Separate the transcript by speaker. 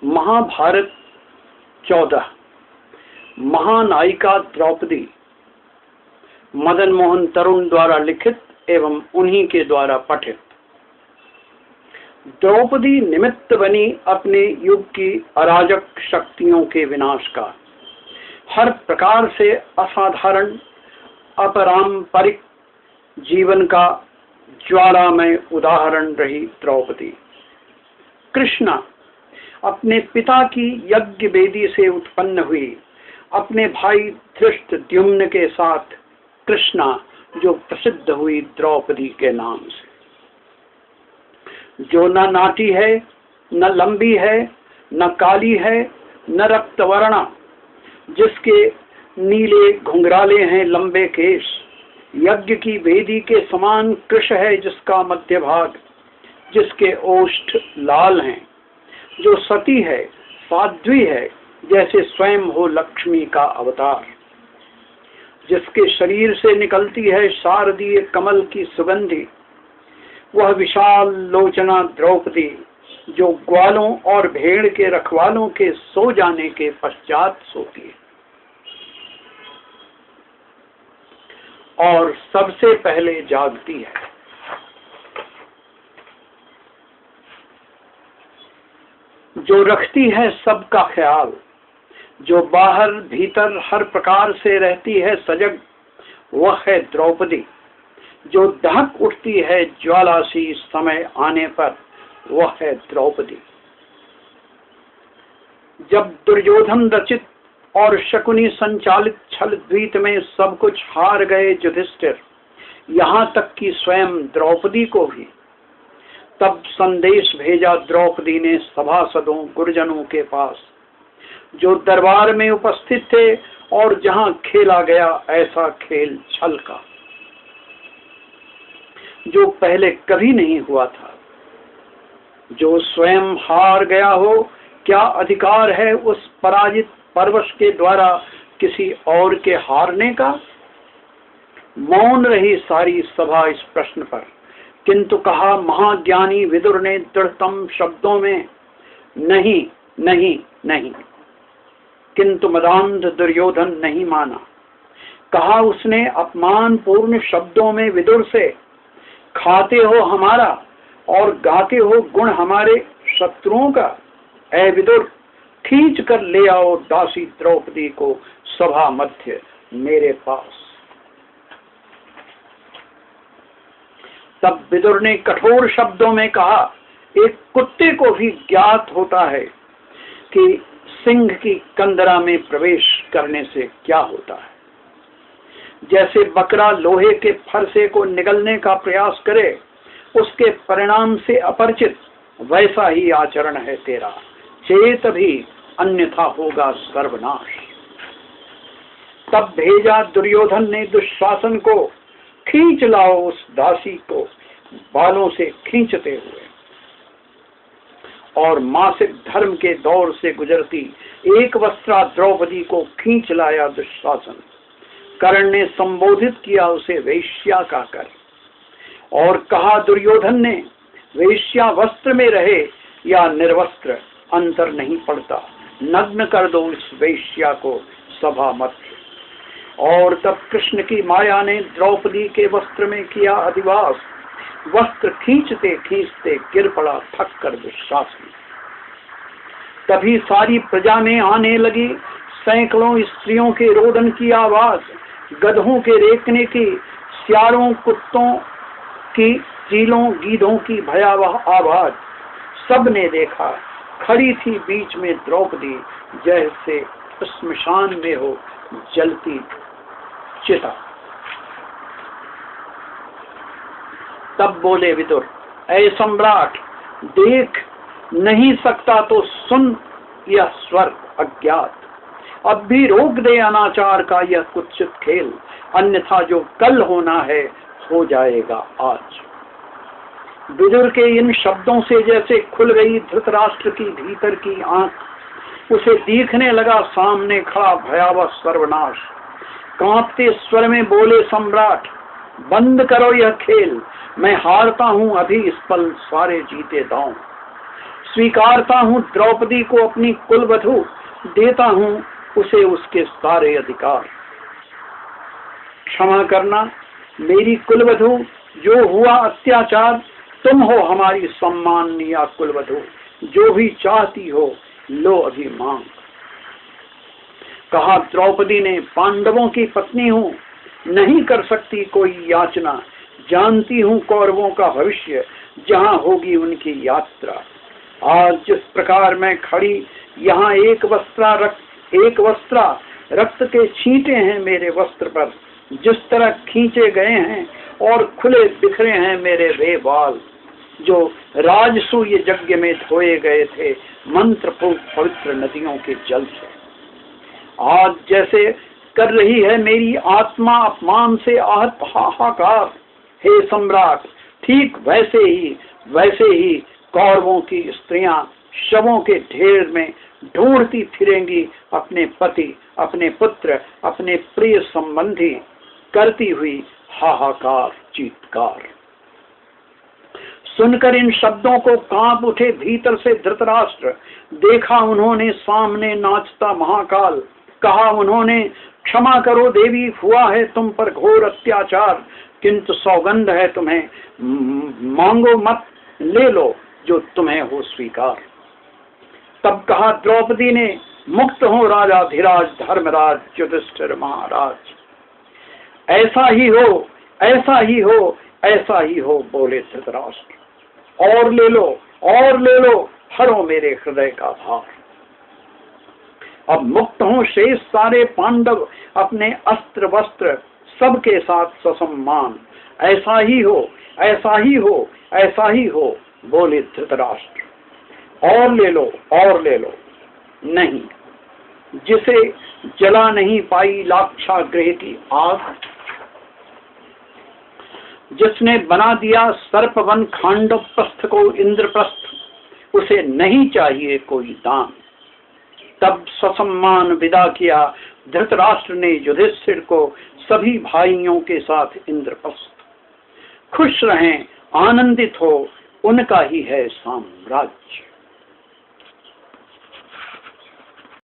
Speaker 1: महाभारत 14 महानायिका द्रौपदी मदन मोहन तरुण द्वारा लिखित एवं उन्हीं के द्वारा पठित। द्रौपदी निमित्त बनी अपने युग की अराजक शक्तियों के विनाश का। हर प्रकार से असाधारण अपरांपरिक जीवन का ज्वालामय उदाहरण रही द्रौपदी। कृष्णा अपने पिता की यज्ञ वेदी से उत्पन्न हुई, अपने भाई धृष्टद्युम्न के साथ कृष्णा जो प्रसिद्ध हुई द्रौपदी के नाम से, जो न नाटी है, न लंबी है, न काली है, न रक्तवर्णा, जिसके नीले घुंघराले हैं लंबे केश, यज्ञ की वेदी के समान कृश है जिसका मध्य भाग, जिसके ओष्ठ लाल हैं, जो सती है, साध्वी है, जैसे स्वयं हो लक्ष्मी का अवतार, जिसके शरीर से निकलती है शारदीय कमल की सुगंधि, वह विशाल लोचना द्रौपदी जो ग्वालों और भेड़ के रखवालों के सो जाने के पश्चात सोती है और सबसे पहले जागती है। जो रखती है सबका ख्याल, जो बाहर भीतर हर प्रकार से रहती है सजग, वह है द्रौपदी। जो दहक उठती है ज्वालासी समय आने पर, वह है द्रौपदी। जब दुर्योधन रचित और शकुनी संचालित छल द्वीत में सब कुछ हार गए युधिष्ठिर, यहाँ तक कि स्वयं द्रौपदी को भी, तब संदेश भेजा द्रौपदी ने सभासदों गुरुजनों के पास, जो दरबार में उपस्थित थे और जहां खेला गया ऐसा खेल छल का जो पहले कभी नहीं हुआ था। जो स्वयं हार गया हो, क्या अधिकार है उस पराजित परवश के द्वारा किसी और के हारने का? मौन रही सारी सभा इस प्रश्न पर, किंतु कहा महाज्ञानी विदुर ने दृढ़तम शब्दों में, नहीं नहीं नहीं। किंतु मदांध दुर्योधन नहीं माना। कहा उसने अपमान पूर्ण शब्दों में विदुर से, खाते हो हमारा और गाते हो गुण हमारे शत्रुओं का। ऐ विदुर, खींच कर ले आओ दासी द्रौपदी को सभा मध्य मेरे पास। तब विदुर ने कठोर शब्दों में कहा, एक कुत्ते को भी ज्ञात होता है कि सिंह की कंदरा में प्रवेश करने से क्या होता है। जैसे बकरा लोहे के फरसे को निगलने का प्रयास करे, उसके परिणाम से अपरिचित, वैसा ही आचरण है तेरा। चेत भी, अन्यथा होगा सर्वनाश। तब भेजा दुर्योधन ने दुशासन को, खींच लाओ उस दासी को बालों से खींचते हुए। और मासिक धर्म के दौर से गुजरती एक वस्त्रा द्रौपदी को खींच लाया दुशासन। कर्ण ने संबोधित किया उसे वेश्या कहकर, और कहा दुर्योधन ने, वेश्या वस्त्र में रहे या निर्वस्त्र अंतर नहीं पड़ता, नग्न कर दो इस वेश्या को सभा मध्य। और तब कृष्ण की माया ने द्रौपदी के वस्त्र में किया अधिवास। वस्त्र खींचते खींचते गिर पड़ा थक कर दुशासन। तभी सारी प्रजा में आने लगी सैकड़ों स्त्रियों के रोदन की आवाज, गधों के रेकने की, सियारों कुत्तों की, चीलों गीधों की भयावह आवाज। सबने देखा, खड़ी थी बीच में द्रौपदी, जैसे श्मशान में हो जलती चिता। तब बोले विदुर, ऐ सम्राट, देख नहीं सकता तो सुन यह स्वर अज्ञात। अब भी रोक दे अनाचार का यह कुत्सित खेल, अन्यथा जो कल होना है हो जाएगा आज। विदुर के इन शब्दों से जैसे खुल गई धृतराष्ट्र की भीतर की आंख। उसे दिखने लगा सामने खड़ा भयावह सर्वनाश। कांपते स्वर में बोले सम्राट, बंद करो यह खेल, मैं हारता हूं अभी इस पल सारे जीते दांव। स्वीकारता हूँ द्रौपदी को अपनी कुलवधू, देता हूँ उसे उसके सारे अधिकार। क्षमा करना मेरी कुलवधू, जो हुआ अत्याचार, तुम हो हमारी सम्माननीय कुलवधू, जो भी चाहती हो लो अभी मांग। कहा द्रौपदी ने, पांडवों की पत्नी हूँ, नहीं कर सकती कोई याचना, जानती हूँ कौरवों का भविष्य, जहाँ होगी उनकी यात्रा। आज जिस प्रकार मैं खड़ी यहाँ, एक वस्त्रा रक्त के छींटे हैं मेरे वस्त्र पर, जिस तरह खींचे गए हैं और खुले बिखरे हैं मेरे वे बाल, जो राजसूय यज्ञ में धोए गए थे मंत्र पवित्र नदियों के जल से। आज जैसे कर रही है मेरी आत्मा अपमान से आहत हाहाकार, हे सम्राट, ठीक वैसे ही कौरवों की स्त्रियां शवों के ढेर में ढूंढती फिरेंगी अपने पति, अपने पुत्र, अपने प्रिय संबंधी, करती हुई हाहाकार चीत्कार। सुनकर इन शब्दों को कांप उठे भीतर से धृतराष्ट्र। देखा उन्होंने सामने नाचता महाकाल। कहा उन्होंने, क्षमा करो देवी, हुआ है तुम पर घोर अत्याचार, किंतु सौगंध है तुम्हें, मांगो मत, ले लो जो तुम्हें हो स्वीकार। तब कहा द्रौपदी ने, मुक्त हो राजाधिराज धर्मराज युधिष्ठिर महाराज। ऐसा ही हो, ऐसा ही हो, ऐसा ही हो, बोले धृतराष्ट्र। और ले लो, हरो मेरे हृदय का भार। अब मुक्त हो शेष सारे पांडव, अपने अस्त्र वस्त्र सबके साथ ससम्मान। ऐसा ही हो, ऐसा ही हो, ऐसा ही हो, बोले धृतराष्ट्र। और ले लो, नहीं, जिसे जला नहीं पाई लाक्षागृह की आग, जिसने बना दिया सर्पवन खांडवप्रस्थ को इंद्रप्रस्थ, उसे नहीं चाहिए कोई दान। तब ससम्मान विदा किया धृतराष्ट्र ने युधिष्ठिर को सभी भाइयों के साथ इंद्रप्रस्थ। खुश रहें, आनंदित हो, उनका ही है साम्राज्य।